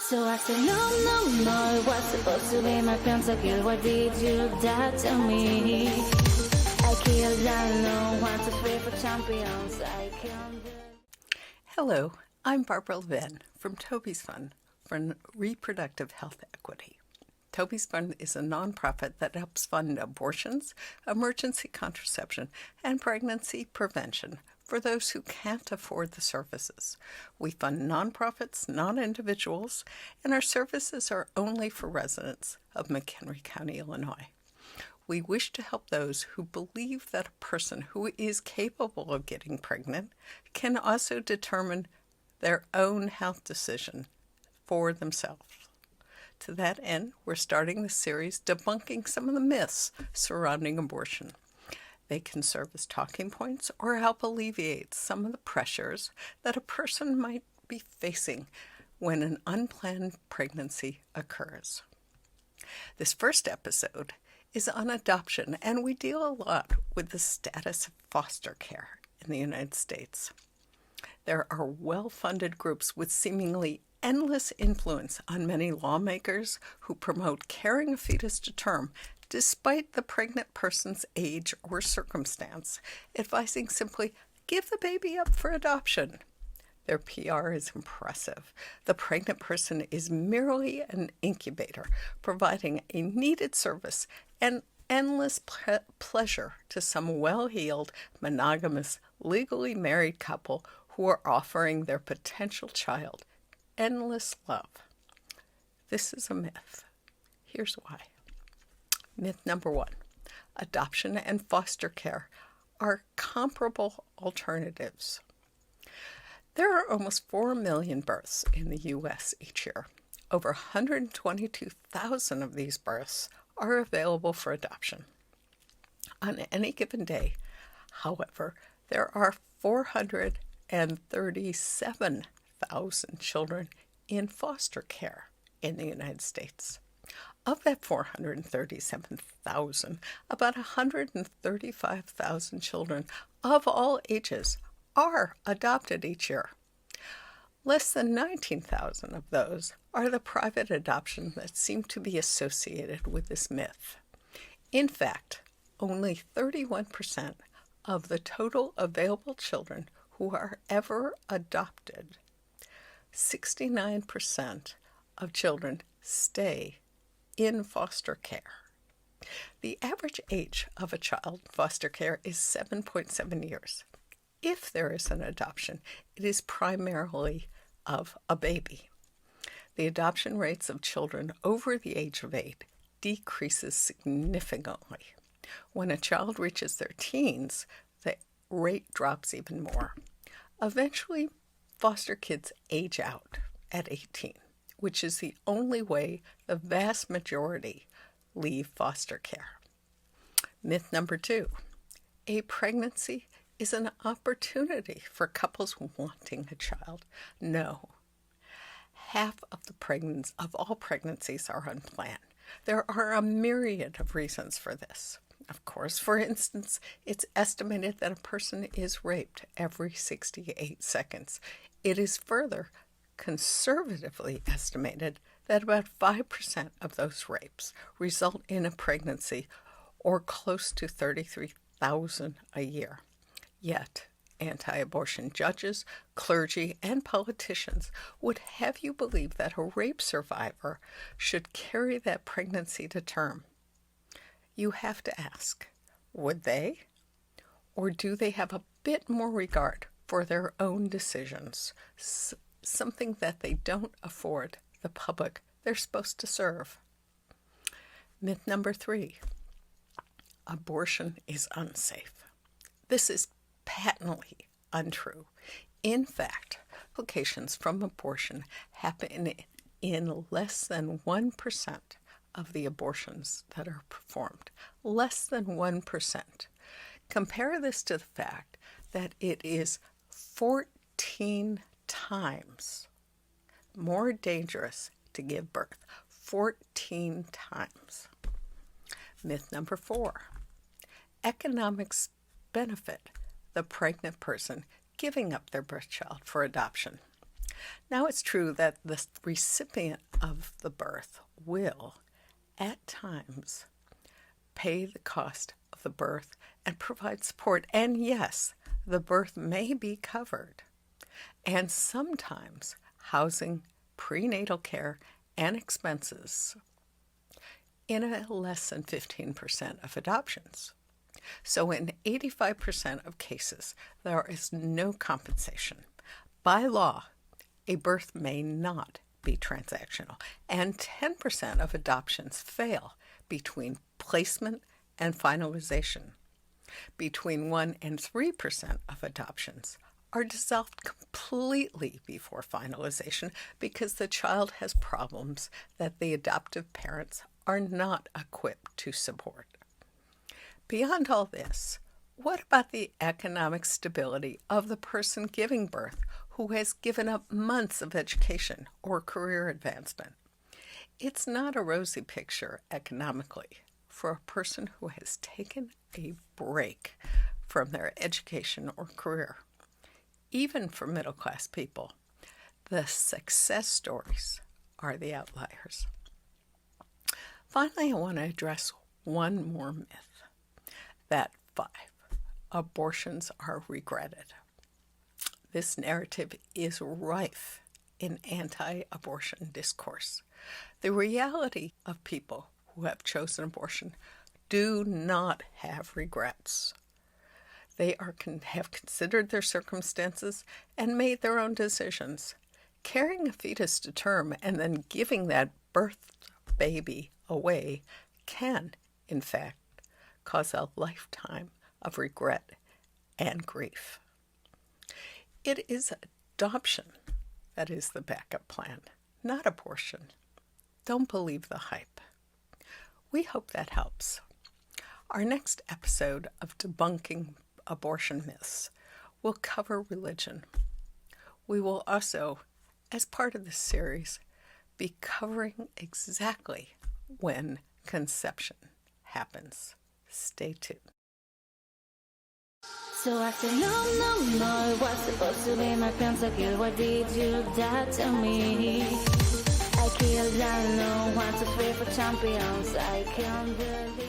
So I said, no, it was supposed to be my pentakill. Why did you die to me? I killed, I know, want to free for champions. I killed. Hello, I'm Barbara Levin from Toby's Fund for Reproductive Health Equity. Toby's Fund is a nonprofit that helps fund abortions, emergency contraception, and pregnancy prevention for those who can't afford the services. We fund nonprofits, not individuals, and our services are only for residents of McHenry County, Illinois. We wish to help those who believe that a person who is capable of getting pregnant can also determine their own health decision for themselves. To that end, we're starting the series debunking some of the myths surrounding abortion. They can serve as talking points or help alleviate some of the pressures that a person might be facing when an unplanned pregnancy occurs. This first episode is on adoption, and we deal a lot with the status of foster care in the United States. There are well-funded groups with seemingly endless influence on many lawmakers who promote carrying a fetus to term despite the pregnant person's age or circumstance, advising simply, give the baby up for adoption. Their PR is impressive. The pregnant person is merely an incubator, providing a needed service and endless pleasure to some well-heeled, monogamous, legally married couple who are offering their potential child endless love. This is a myth. Here's why. Myth number 1. Adoption and foster care are comparable alternatives. There are almost 4 million births in the U.S. each year. Over 122,000 of these births are available for adoption. On any given day, however, there are 437,000 children in foster care in the United States. Of that 437,000, about 135,000 children of all ages are adopted each year. Less than 19,000 of those are the private adoptions that seem to be associated with this myth. In fact, only 31% of the total available children who are ever adopted, 69% of children stay in foster care. The average age of a child in foster care is 7.7 years. If there is an adoption, it is primarily of a baby. The adoption rates of children over the age of 8 decreases significantly. When a child reaches their teens, the rate drops even more. Eventually, foster kids age out at 18, which is the only way the vast majority leave foster care. Myth number 2. A pregnancy is an opportunity for couples wanting a child. No. Half of all pregnancies are unplanned. There are a myriad of reasons for this. Of course, for instance, it's estimated that a person is raped every 68 seconds. It is further conservatively estimated that about 5% of those rapes result in a pregnancy, or close to 33,000 a year. Yet, anti-abortion judges, clergy, and politicians would have you believe that a rape survivor should carry that pregnancy to term. You have to ask, would they? Or do they have a bit more regard for their own decisions, something that they don't afford the public they're supposed to serve? Myth number 3. Abortion is unsafe. This is patently untrue. In fact, complications from abortion happen in less than 1% of the abortions that are performed. Less than 1%. Compare this to the fact that it is 14 times more dangerous to give birth. 14 times. Myth number 4. Economics benefit the pregnant person giving up their birth child for adoption. Now, it's true that the recipient of the birth will, at times, pay the cost of the birth and provide support. And yes, the birth may be covered. And sometimes housing, prenatal care, and expenses in a less than 15% of adoptions. So in 85% of cases, there is no compensation. By law, a birth may not be transactional, and 10% of adoptions fail between placement and finalization. Between 1 and 3% of adoptions are dissolved completely before finalization because the child has problems that the adoptive parents are not equipped to support. Beyond all this, what about the economic stability of the person giving birth who has given up months of education or career advancement? It's not a rosy picture economically for a person who has taken a break from their education or career. Even for middle-class people, the success stories are the outliers. Finally, I want to address one more myth, that 5 abortions are regretted. This narrative is rife in anti-abortion discourse. The reality of people who have chosen abortion do not have regrets. They have considered their circumstances and made their own decisions. Carrying a fetus to term and then giving that birth baby away can, in fact, cause a lifetime of regret and grief. It is adoption that is the backup plan, not abortion. Don't believe the hype. We hope that helps. Our next episode of Debunking Abortion Myths will cover religion. We will also, as part of this series, be covering exactly when conception happens. Stay tuned. So I said, no, it was supposed to be my pentakill. Why did you die to me? I killed, I know, 1, 2, 3 for champions. I can't believe